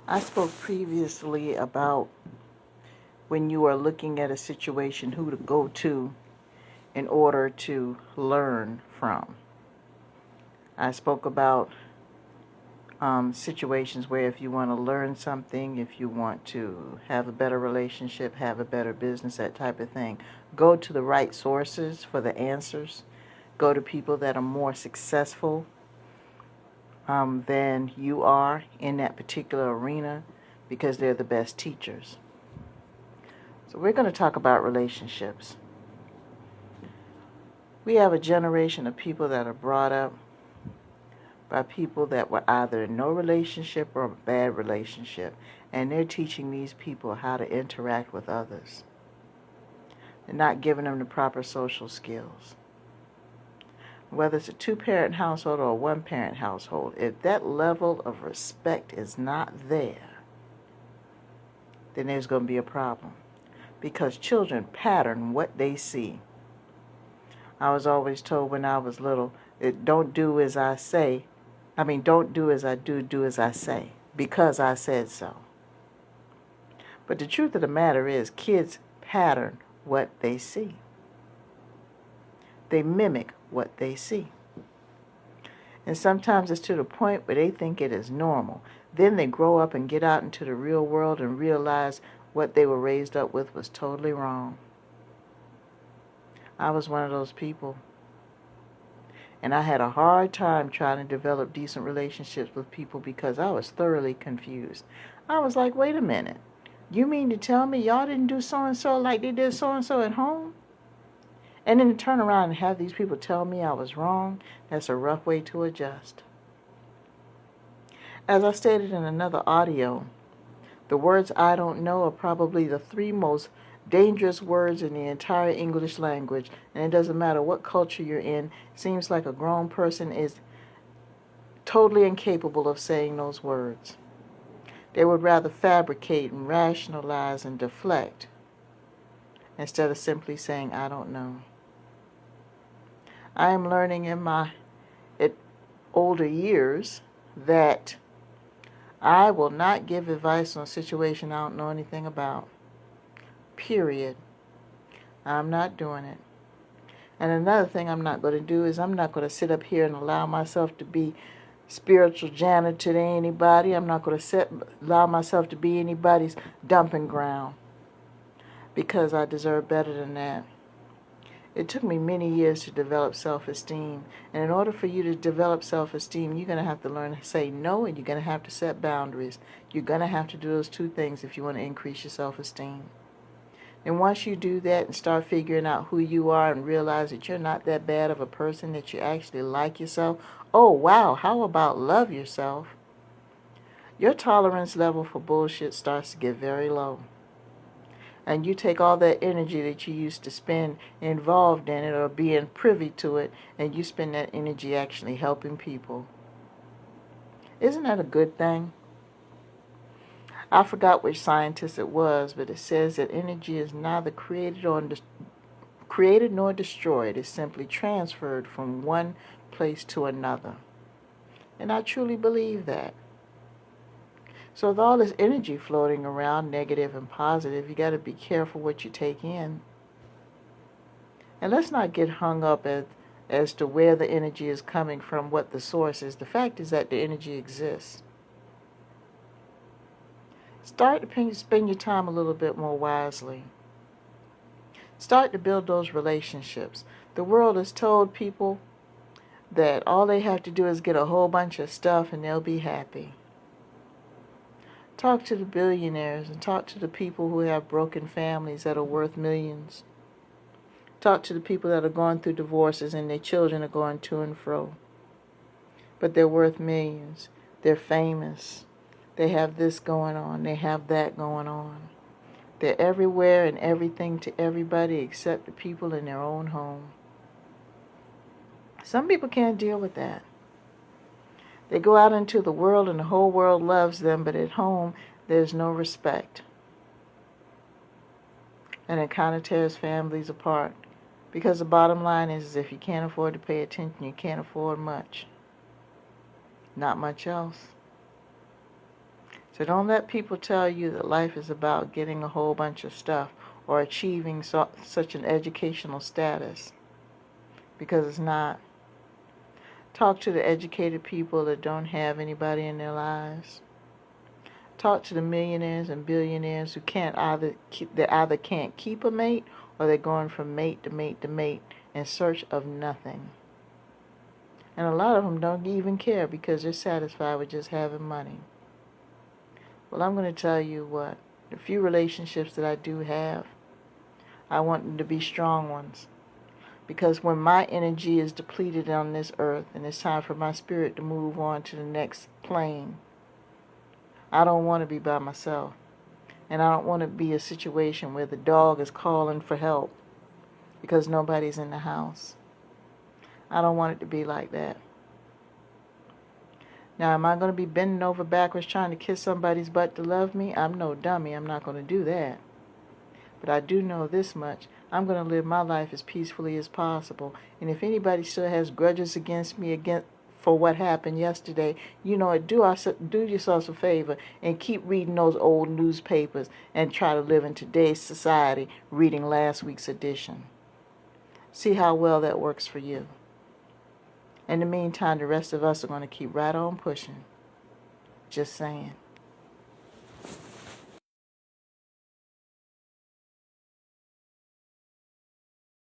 I spoke previously about when you are looking at a situation, who to go to in order to learn from. I spoke about situations where if you want to learn something, if you want to have a better relationship, have a better business, that type of thing, go to the right sources for the answers. Go to people that are more successful than you are in that particular arena because they're the best teachers. So we're going to talk about relationships. We have a generation of people that are brought up by people that were either in no relationship or a bad relationship, and they're teaching these people how to interact with others. They're not giving them the proper social skills. Whether it's a two-parent household or a one-parent household, if that level of respect is not there, then there's going to be a problem. Because children pattern what they see. I was always told when I was little, don't do as I say. Don't do as I do, do as I say, because I said so. But the truth of the matter is, kids pattern what they see. They mimic what they see. And sometimes it's to the point where they think it is normal. Then they grow up and get out into the real world and realize what they were raised up with was totally wrong. I was one of those people. And I had a hard time trying to develop decent relationships with people because I was thoroughly confused. I was like, wait a minute. You mean to tell me y'all didn't do so-and-so like they did so-and-so at home? And then to turn around and have these people tell me I was wrong, that's a rough way to adjust. As I stated in another audio, the words I don't know are probably the three most dangerous words in the entire English language, and it doesn't matter what culture you're in. It seems like a grown person is totally incapable of saying those words. They would rather fabricate and rationalize and deflect instead of simply saying, I don't know. I am learning in my older years that I will not give advice on a situation I don't know anything about. Period. I'm not doing it. And another thing I'm not going to do is I'm not going to sit up here and allow myself to be spiritual janitor to anybody. I'm not going to allow myself to be anybody's dumping ground because I deserve better than that. It took me many years to develop self-esteem. And in order for you to develop self-esteem, you're going to have to learn to say no, and you're going to have to set boundaries. You're going to have to do those two things if you want to increase your self-esteem. And once you do that and start figuring out who you are and realize that you're not that bad of a person, that you actually like yourself, oh wow, how about love yourself? Your tolerance level for bullshit starts to get very low. And you take all that energy that you used to spend involved in it or being privy to it, and you spend that energy actually helping people. Isn't that a good thing? I forgot which scientist it was, but it says that energy is neither created nor destroyed. It's simply transferred from one place to another. And I truly believe that. So with all this energy floating around, negative and positive, you got to be careful what you take in. And let's not get hung up as to where the energy is coming from, what the source is. The fact is that the energy exists. Start to spend your time a little bit more wisely. Start to build those relationships. The world has told people that all they have to do is get a whole bunch of stuff and they'll be happy. Talk to the billionaires and talk to the people who have broken families that are worth millions. Talk to the people that are going through divorces and their children are going to and fro. But they're worth millions. They're famous. They have this going on. They have that going on. They're everywhere and everything to everybody except the people in their own home. Some people can't deal with that. They go out into the world and the whole world loves them, but at home there's no respect. And it kind of tears families apart. Because the bottom line is if you can't afford to pay attention, you can't afford much. Not much else. So don't let people tell you that life is about getting a whole bunch of stuff or achieving such an educational status, because it's not. Talk to the educated people that don't have anybody in their lives. Talk to the millionaires and billionaires who either can't keep a mate, or they're going from mate to mate to mate in search of nothing. And a lot of them don't even care because they're satisfied with just having money. Well, I'm going to tell you what, the few relationships that I do have, I want them to be strong ones. Because when my energy is depleted on this earth and it's time for my spirit to move on to the next plane, I don't want to be by myself. And I don't want to be a situation where the dog is calling for help because nobody's in the house. I don't want it to be like that. Now, am I going to be bending over backwards trying to kiss somebody's butt to love me? I'm no dummy. I'm not going to do that. But I do know this much. I'm going to live my life as peacefully as possible. And if anybody still has grudges against me for what happened yesterday, you know what, do yourselves a favor and keep reading those old newspapers and try to live in today's society reading last week's edition. See how well that works for you. In the meantime, the rest of us are going to keep right on pushing. Just saying.